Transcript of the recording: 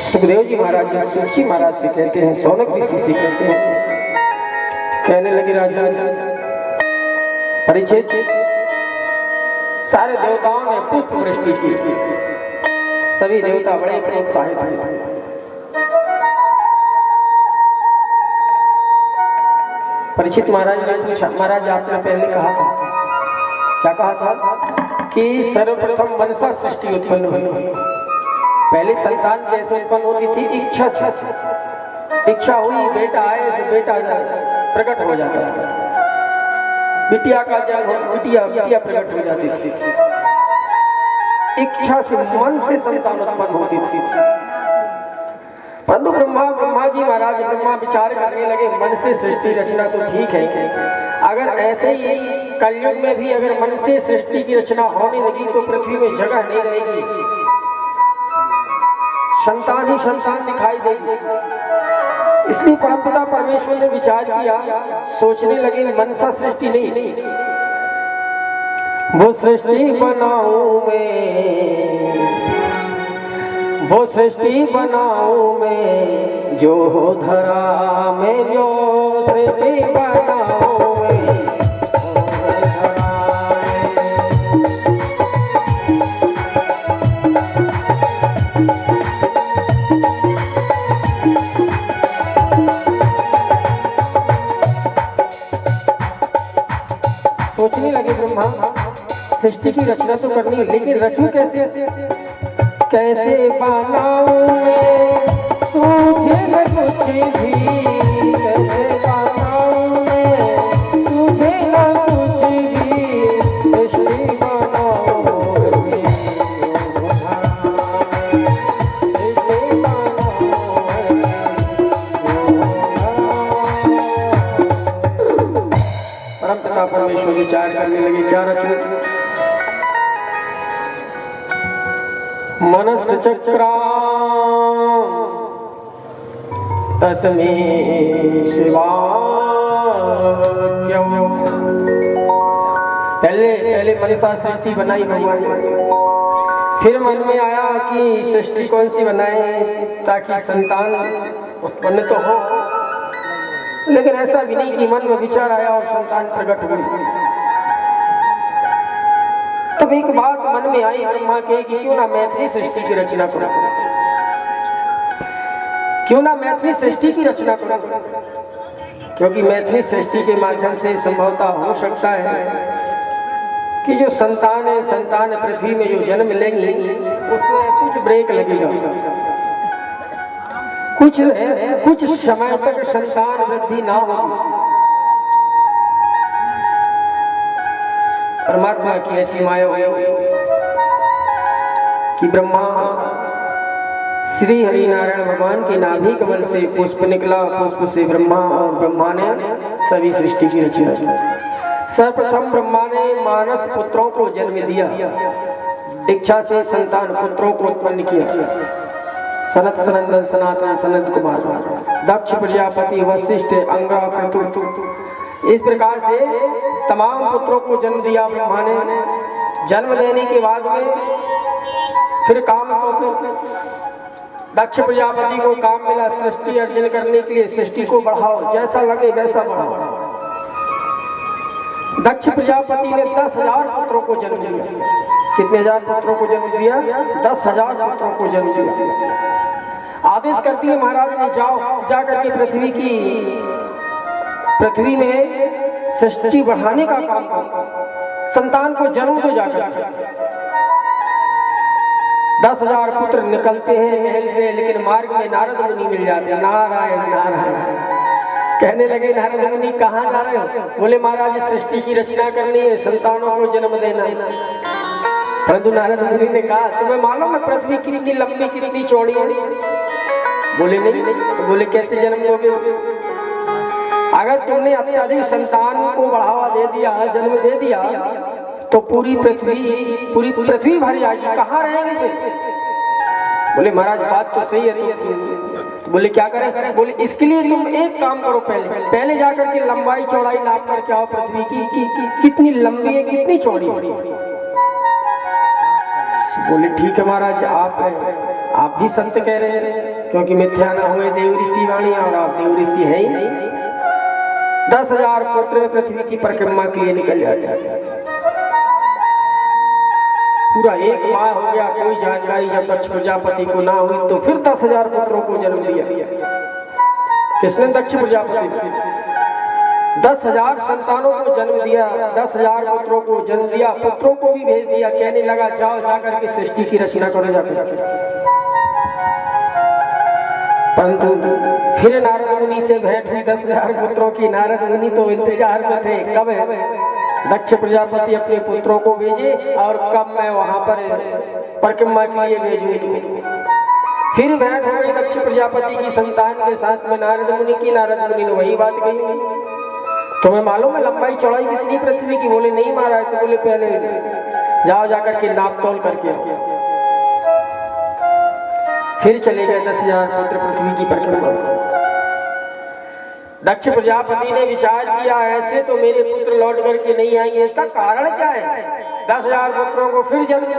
सुखदेव जी महाराज सूची महाराज से कहते हैं, सौनक ऋषि से कहते हैं, कहने लगे राजा परीक्षित, सारे देवताओं ने पुष्प वृष्टि की, सभी देवता बड़े बड़े उत्साहित थे। परीक्षित महाराज ने पूछा, महाराज आपने पहले कहा था, क्या कहा था कि सर्वप्रथम मनसा सृष्टि उत्पन्न हुई। पहले संतान कैसे उत्पन्न होती थी? इच्छा से। इच्छा हुई, बेटा आए तो बेटा प्रकट हो जाता है, बिटिया का जन्म हो, बिटिया प्रकट हो जाती थी। इच्छा से, मन से संतान उत्पन्न होती थी। परंतु ब्रह्मा जी महाराज ब्रह्मा विचार करने लगे, मन से सृष्टि रचना तो ठीक है, अगर ऐसे ही कलयुग में भी अगर मन से सृष्टि की रचना होने लगी तो पृथ्वी में जगह नहीं रहेगी, संतान ही संतान दिखाई देगी। इसलिए परमपिता परमेश्वर ने विचार किया, सोचने लगे मनसा सृष्टि नहीं, वो सृष्टि बनाऊं मैं, वो सृष्टि बनाऊं मैं जो धरा में, जो सृष्टि बनाऊं मैं। सोचने लगे ब्रह्मा, सृष्टि की रचना तो करनी है, लेकिन रचूं कैसे? कैसे बनाऊं मैं तुझे न कुछ भी, कैसे बनाऊं मैं तुझे न कुछ भी, सृष्टि बनाऊं मैं परमपिता परमेश्वर विचार करने लगे, क्या रचूं? मनस चक्रां तस्मै शिवाक्यं। पहले मनसा सृष्टि बनाई भगवान, फिर मन में आया कि सृष्टि कौन सी बनाए ताकि संतान उत्पन्न तो हो, लेकिन ऐसा भी नहीं कि मन में विचार आया और संतान प्रकट हुई। तब एक बात मन में आई ब्रह्मा के कि क्यों ना मैथिली सृष्टि की रचना करो, क्यों ना मैथिली सृष्टि की रचना करो, क्योंकि मैथिली सृष्टि के माध्यम से संभवतः हो सकता है कि जो संतान है, संतान पृथ्वी में जो जन्म लेंगे उसमें कुछ ब्रेक लगेगा, कुछ समय तक संतान वृद्धि ना होगी। परमात्मा की ऐसी माया हुई कि ब्रह्मा श्री हरि नारायण भगवान के नाभि कमल से पुष्प निकला, पुष्प से ब्रह्मा, और ब्रह्मा ने सभी सृष्टि की रचना की। सर्वप्रथम ब्रह्मा ने मानस पुत्रों को जन्म दिया, इच्छा से संतान पुत्रों को उत्पन्न किया। सनत सनंदन सनातन सनत कुमार, दक्ष प्रजापति वशिष्ठ अंगा क्रतु, इस प्रकार से तमाम पुत्रों को जन्म दिया ब्रह्मा ने। जन्म लेने के बाद में फिर काम सौंपे, दक्ष प्रजापति को काम मिला सृष्टि अर्जन करने के लिए, सृष्टि को बढ़ाओ, जैसा लगे वैसा बढ़ाओ। दक्ष प्रजापति ने 10,000 पुत्रों को जन्म दिया। कितने हजार पुत्रों को जन्म दिया? 10,000 पुत्रों को जन्म दिया। आदेश करती है महाराज ने, जाओ जाकर के पृथ्वी में सृष्टि बढ़ाने का काम करो, संतान को जन्म दो जाकर। 10,000 पुत्र निकलते हैं महल से, लेकिन मार्ग में नारद मुनि मिल जाते हैं। नारायण नारायण कहने लगे, नारद मुनि कहाँ जा रहे हो? बोले महाराज सृष्टि की रचना करनी है, संतानों को जन्म देना है। परंतु नारद मुनि ने कहा, तुम्हें मालूम है पृथ्वी कितनी लंबी कितनी चौड़ी है? बोले नहीं। तो बोले कैसे जन्म दोगे? अगर तुमने अत्यधिक संतान को बढ़ावा दे दिया, जन्म दे दिया, तो पूरी पृथ्वी भर जाएगी, कहाँ रहेंगे फिर? बोले महाराज बात तो सही है। तो बोले क्या करें? बोले इसके लिए तुम एक काम करो, पहले जाकर के लंबाई चौड़ाई नाप करके आओ पृथ्वी की कितनी लंबी है कितनी चौड़ी है। बोले ठीक है महाराज, आप भी संत कह रहे हैं, क्योंकि मिथ्या न हुए देव ऋषि वाणी, और आप देव ऋषि हैं ही नहीं। 10,000 पुत्र पृथ्वी की परिक्रमा के लिए निकल जाते। पूरा 1 माह हो गया, कोई जानकारी जब दक्ष प्रजापति को ना हुई, तो फिर 10,000 पुत्रों को जन्म दिया। किसने? दक्ष प्रजापति। 10,000 संतानों को जन्म दिया, 10,000 पुत्रों को जन्म दिया, पुत्रों को भी भेज दिया। कहने लगा जाओ जाकर के सृष्टि की रचना करो जाकर। परंतु फिर नारद मुनि से भेंट हुई 10,000 पुत्रों की। नारद मुनि तो इंतजार में थे, कब दक्ष प्रजापति अपने पुत्रों को भेजे और कब मैं वहां पर परिक्रमा के लिए भेजूं। फिर भेंट हो गई दक्ष प्रजापति की संतान के साथ में नारद मुनि की। नारद मुनि ने वही बात कही, तुम्हें मालूम है लंबाई चौड़ाई कितनी पृथ्वी की? बोले नहीं महाराज। तो बोले पहले जाओ जाकर के नाप तोल करके। फिर चले गए 10,000 पुत्र पृथ्वी की परिक्रमा। दक्ष प्रजापति ने विचार किया, ऐसे तो मेरे पुत्र लौट करके नहीं आएंगे, इसका कारण क्या है? 10,000 पुत्रों को फिर जन्म